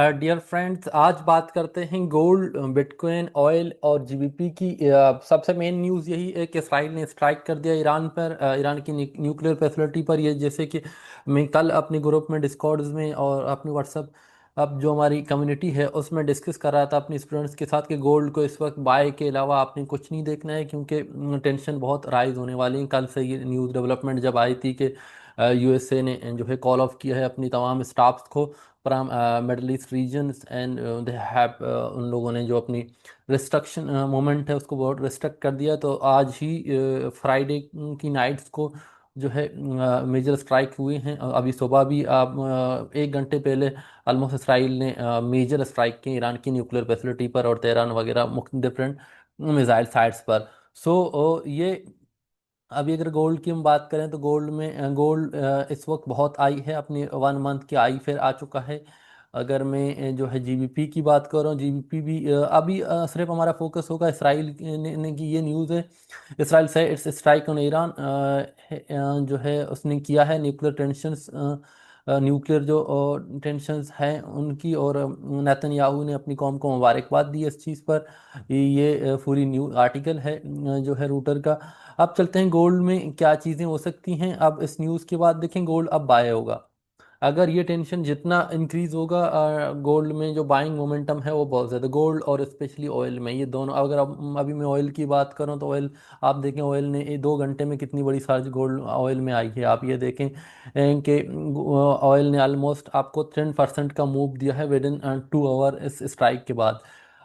Dear friends, आज बात करते हैं गोल्ड, बिटकॉइन, ऑयल और जीबीपी की। सबसे मेन न्यूज़ यही है कि इसराइल ने स्ट्राइक कर दिया ईरान पर, ईरान की न्यूक्लियर फैसिलिटी पर। ये जैसे कि मैं कल अपने ग्रुप में, डिस्कॉर्ड्स में और अपने व्हाट्सअप, अब जो हमारी कम्युनिटी है उसमें डिस्कस कर रहा था अपने स्टूडेंट्स के साथ कि गोल्ड को इस वक्त बाय के अलावा आपने कुछ नहीं देखना है, क्योंकि टेंशन बहुत राइज होने वाली है। कल से ये न्यूज़ डेवलपमेंट जब आई थी कि यूएसए ने जो है कॉल ऑफ किया है अपनी तमाम स्टाफ्स को from Middle East regions, and they have, उन लोगों ने जो अपनी रिस्ट्रक्शन मूवमेंट है उसको बहुत रिस्ट्रिक्ट कर दिया। तो आज ही फ्राइडे की नाइट्स को जो है मेजर स्ट्राइक हुए हैं। अभी सुबह भी आप 1 घंटे पहले ऑलमोस्ट इसराइल ने मेजर स्ट्राइक किए ईरान की न्यूक्लियर फैसिलिटी पर और तेहरान वगैरह डिफरेंट मिसाइल साइट्स पर। सो ये अभी अगर गोल्ड की हम बात करें तो गोल्ड में गोल्ड इस वक्त बहुत आई है, अपनी 1 मंथ की आई फिर आ चुका है। अगर मैं जो है जीबीपी की बात कर रहा हूँ, जीबीपी भी अभी सिर्फ हमारा फोकस होगा इसराइल ने की ये न्यूज़ है। इसराइल से इट्स स्ट्राइक ऑन ईरान, जो है उसने किया है न्यूक्लियर टेंशंस, न्यूक्लियर जो टेंशंस हैं उनकी, और नेतन्याहू ने अपनी कौम को मुबारकबाद दी इस चीज़ पर। ये पूरी न्यू आर्टिकल है जो है रूटर का। अब चलते हैं गोल्ड में क्या चीज़ें हो सकती हैं। अब इस न्यूज़ के बाद देखें गोल्ड अब बाय होगा। अगर ये टेंशन जितना इंक्रीज होगा, गोल्ड में जो बाइंग मोमेंटम है वो बहुत ज़्यादा, गोल्ड और स्पेशली ऑयल में, ये दोनों। अगर अब अभी मैं ऑयल की बात करूं तो ऑयल, आप देखें ऑयल ने ये 2 घंटे में कितनी बड़ी सर्ज गोल्ड ऑयल में आई है। आप ये देखें कि ऑयल ने ऑलमोस्ट आपको 10% का मूव दिया है विद इन 2 आवर इस स्ट्राइक के बाद।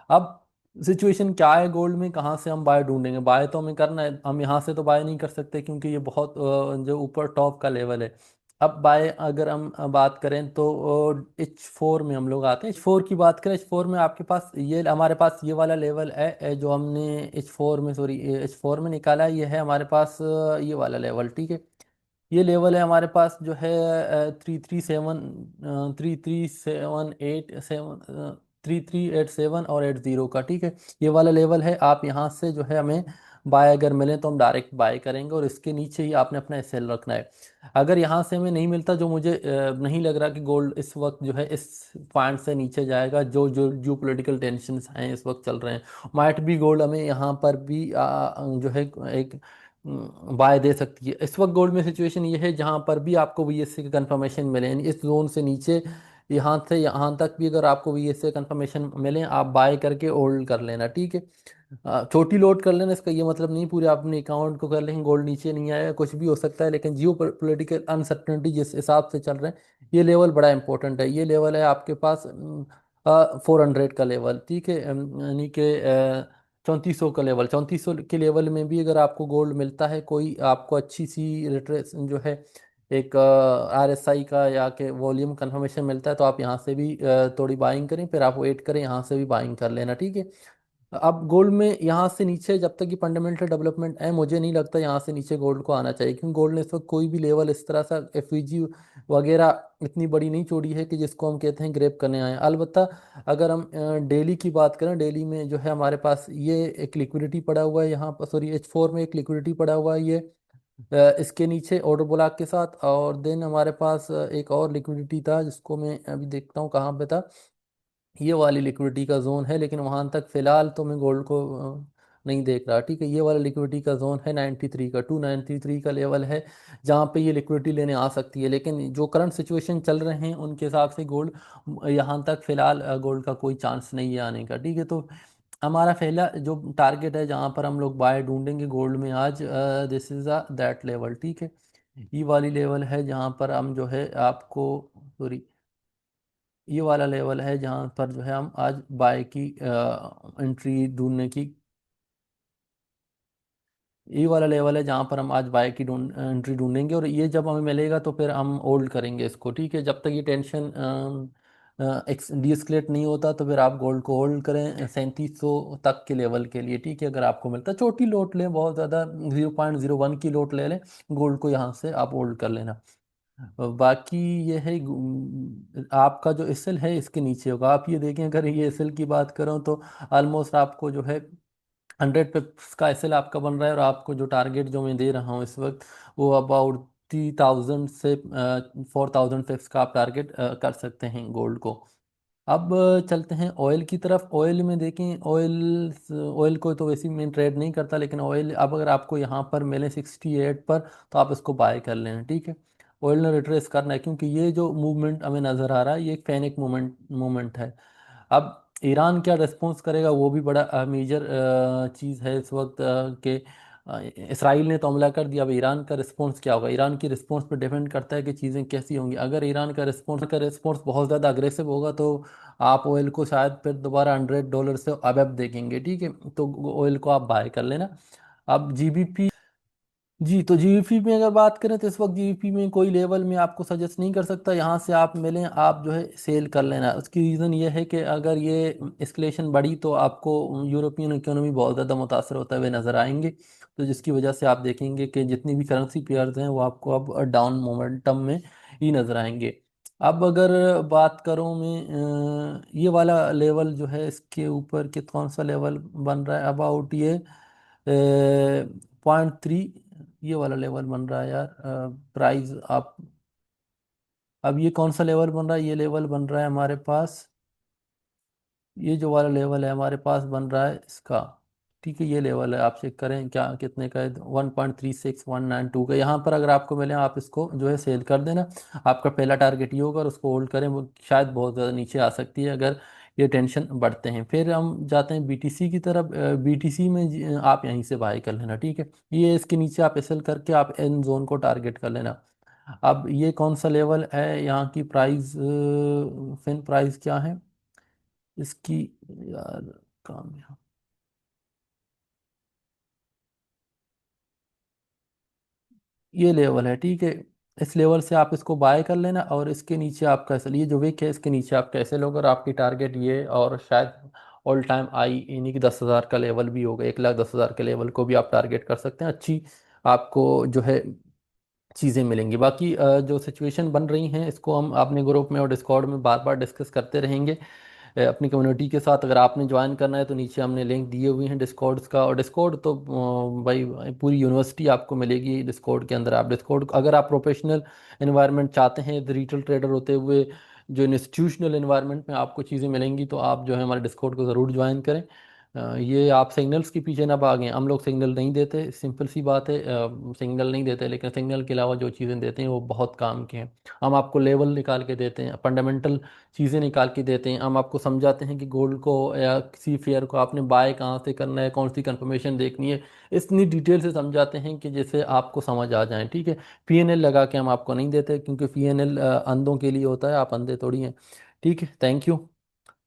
अब सिचुएशन क्या है गोल्ड में, कहाँ से हम बाय ढूंढेंगे? बाय तो हमें करना है, हम यहाँ से तो बाय नहीं कर सकते क्योंकि ये बहुत जो ऊपर टॉप का लेवल है। अब बाय अगर हम बात करें तो H4 में हम लोग आते हैं। H4 की बात करें, H4 में आपके पास ये, हमारे पास ये वाला लेवल है जो हमने H4 में, सॉरी, H4 में निकाला है। ये है हमारे पास ये वाला लेवल, ठीक है। ये लेवल है हमारे पास जो है 3387 और 80 का, ठीक है। ये वाला लेवल है। आप यहाँ से जो है हमें बाय अगर मिले तो हम डायरेक्ट बाय करेंगे, और इसके नीचे ही आपने अपना सेल रखना है। अगर यहाँ से हमें नहीं मिलता, जो मुझे नहीं लग रहा कि गोल्ड इस वक्त जो है इस पॉइंट से नीचे जाएगा, जो जो जो पॉलिटिकल टेंशन्स हैं इस वक्त चल रहे हैं, माइट भी गोल्ड हमें यहाँ पर भी जो है एक बाय दे सकती है। इस वक्त गोल्ड में सिचुएशन ये है जहां पर भी आपको वीएसए का कंफर्मेशन मिले, यानी इस जोन से नीचे यहाँ से यहाँ तक भी अगर आपको वीएसए कंफर्मेशन मिले, आप बाय करके होल्ड कर लेना, ठीक है। छोटी लोड कर लेना, इसका ये मतलब नहीं पूरे आप अपने अकाउंट को कर लेंगे, गोल्ड नीचे नहीं आएगा, कुछ भी हो सकता है। लेकिन जियो पोलिटिकल अनसर्टनिटी जिस हिसाब से चल रहे हैं, ये लेवल बड़ा इंपॉर्टेंट है। ये लेवल है आपके पास 400 का लेवल, ठीक है। यानी कि 3400 का लेवल, 3400 के लेवल में भी अगर आपको गोल्ड मिलता है, कोई आपको अच्छी सी लिटरेस जो है एक आरएसआई का या के वॉल्यूम कंफर्मेशन मिलता है, तो आप यहाँ से भी थोड़ी बाइंग करें, फिर आप वेट करें, यहाँ से भी बाइंग कर लेना, ठीक है। अब गोल्ड में यहाँ से नीचे जब तक ये फंडामेंटल डेवलपमेंट है, मुझे नहीं लगता यहाँ से नीचे गोल्ड को आना चाहिए, क्योंकि गोल्ड ने इस वक्त कोई भी लेवल इस तरह सा एफईजी वगैरह इतनी बड़ी नहीं छोड़ी है कि जिसको हम कहते हैं ग्रेप करने आए। अलबत्ता अगर हम डेली की बात करें, डेली में जो है हमारे पास ये एक लिक्विडिटी पड़ा हुआ है यहाँ पर, सॉरी H4 में एक लिक्विडिटी पड़ा हुआ है ये इसके नीचे ऑर्डर ब्लॉक के साथ। और देन हमारे पास एक और लिक्विडिटी था जिसको मैं अभी देखता हूँ कहाँ पे था। ये वाली लिक्विडिटी का जोन है, लेकिन वहां तक फिलहाल तो मैं गोल्ड को नहीं देख रहा, ठीक है। ये वाला लिक्विडिटी का जोन है 93 का, 293 का लेवल है जहाँ पे ये लिक्विडिटी लेने आ सकती है। लेकिन जो करंट सिचुएशन चल रहे हैं उनके हिसाब से गोल्ड यहाँ तक फिलहाल गोल्ड का कोई चांस नहीं है आने का, ठीक है। तो हमारा पहला जो टारगेट है जहाँ पर हम लोग बाय ढूंढेंगे गोल्ड में आज, दिस इज दैट लेवल, ठीक है। ये वाली लेवल है जहाँ पर हम जो है आपको, सॉरी, ये वाला लेवल है जहाँ पर जो है हम आज बाय की एंट्री ढूंढने की, ये वाला लेवल है जहाँ पर हम आज बाय की एंट्री ढूंढेंगे। और ये जब हमें मिलेगा तो फिर हम होल्ड करेंगे इसको, ठीक है। जब तक ये टेंशन डीएस्केलेट नहीं होता तो फिर आप गोल्ड को होल्ड करें 3700 तक के लेवल के लिए, ठीक है। अगर आपको मिलता है, छोटी लोट लें, बहुत ज़्यादा 0.01 की लोट ले लें, गोल्ड को यहाँ से आप होल्ड कर लेना। बाकी ये है आपका जो एसएल है इसके नीचे होगा। आप ये देखें, अगर ये एसएल की बात करूं तो ऑलमोस्ट आपको जो है 100 पिप्स का एसएल आपका बन रहा है, और आपको जो टारगेट जो मैं दे रहा हूँ इस वक्त वो अबाउट 3000 से 4000 पिप्स का आप टारगेट कर सकते हैं गोल्ड को। अब चलते हैं ऑयल की तरफ। ऑयल में देखें, ऑयल को तो वैसे मैं ट्रेड नहीं करता, लेकिन ऑयल अब अगर आपको यहाँ पर मिले 68 पर, तो आप इसको बाय कर लेना, ठीक है। ऑयल ने रिट्रेस करना है, क्योंकि ये जो मूवमेंट हमें नज़र आ रहा है ये एक पैनिक मूवमेंट मूवमेंट है। अब ईरान क्या रिस्पॉन्स करेगा वो भी बड़ा मेजर चीज़ है इस वक्त के इसराइल ने तो हमला कर दिया, अब ईरान का रिस्पॉन्स क्या होगा। ईरान की रिस्पॉन्स पर डिपेंड करता है कि चीज़ें कैसी होंगी। अगर ईरान का रिस्पॉन्स बहुत ज़्यादा अग्रेसिव होगा तो आप ऑयल को शायद फिर दोबारा $100 से अबव देखेंगे, ठीक है। तो ऑयल को आप बाय कर लेना। अब जीबीपी, जी, तो जीबीपी में अगर बात करें तो इस वक्त जीबीपी में कोई लेवल में आपको सजेस्ट नहीं कर सकता यहाँ से आप मिलें, आप जो है सेल कर लेना। उसकी रीज़न ये है कि अगर ये एस्केलेशन बढ़ी तो आपको यूरोपियन इकोनॉमी बहुत ज़्यादा मुतासर होता हुए नज़र आएंगे, तो जिसकी वजह से आप देखेंगे कि जितनी भी करेंसी पेयर्स हैं वो आपको अब डाउन मोमेंटम में ही नज़र आएंगे। अब अगर बात करूँ मैं ये वाला लेवल जो है इसके ऊपर कि कौन सा लेवल बन रहा है, अबाउट ये 0.3, ये वाला लेवल बन रहा है यार। प्राइस आप, अब ये कौन सा लेवल बन रहा है, ये लेवल बन रहा है हमारे पास, ये जो वाला लेवल है हमारे पास बन रहा है इसका, ठीक है। ये लेवल है, आप चेक करें क्या कितने का है, 1.36192 का। यहाँ पर अगर आपको मिले आप इसको जो है सेल कर देना। आपका पहला टारगेट ये होगा और उसको होल्ड करें, वो शायद बहुत ज़्यादा नीचे आ सकती है अगर ये टेंशन बढ़ते हैं। फिर हम जाते हैं बीटीसी की तरफ। बीटीसी में आप यहीं से बाय कर लेना, ठीक है। ये इसके नीचे आप एसएल करके आप एन जोन को टारगेट कर लेना। अब ये कौन सा लेवल है, यहाँ की प्राइस, फिन प्राइस क्या है इसकी, यार काम यहाँ, ये लेवल है, ठीक है। इस लेवल से आप इसको बाय कर लेना और इसके नीचे आप कैसे, ये जो विक है इसके नीचे आप कैसे लोगे, और आपकी टारगेट ये, और शायद ऑल टाइम आई यानी कि 10,000 का लेवल भी होगा, 1,10,000 के लेवल को भी आप टारगेट कर सकते हैं। अच्छी आपको जो है चीज़ें मिलेंगी। बाकी जो सिचुएशन बन रही हैं इसको हम अपने ग्रुप में और डिस्कॉर्ड में बार बार डिस्कस करते रहेंगे अपनी कम्युनिटी के साथ। अगर आपने ज्वाइन करना है तो नीचे हमने लिंक दिए हुए हैं डिस्कॉर्ड्स का, और डिस्कॉर्ड तो भाई पूरी यूनिवर्सिटी आपको मिलेगी डिस्कॉर्ड के अंदर। आप डिस्कॉर्ड, अगर आप प्रोफेशनल इन्वायरमेंट चाहते हैं रिटेल ट्रेडर होते हुए, जो इंस्टीट्यूशनल इन्वायरमेंट में आपको चीज़ें मिलेंगी, तो आप जो है हमारे डिस्कॉर्ड को ज़रूर ज्वाइन करें। ये आप सिग्नल्स के पीछे ना भागें, हम लोग सिग्नल नहीं देते, सिंपल सी बात है। सिग्नल नहीं देते, लेकिन सिग्नल के अलावा जो चीज़ें देते हैं वो बहुत काम की हैं। हम आपको लेवल निकाल के देते हैं, फंडामेंटल चीज़ें निकाल के देते हैं, हम आपको समझाते हैं कि गोल्ड को या किसी फेयर को आपने बाय कहाँ से करना है, कौन सी कंफर्मेशन देखनी है, इतनी डिटेल से समझाते हैं कि जैसे आपको समझ आ जाए, ठीक है। पीएनएल लगा के हम आपको नहीं देते, क्योंकि पीएनएल अंधों के लिए होता है, आप अंधे थोड़ी हैं, ठीक है। Thank you.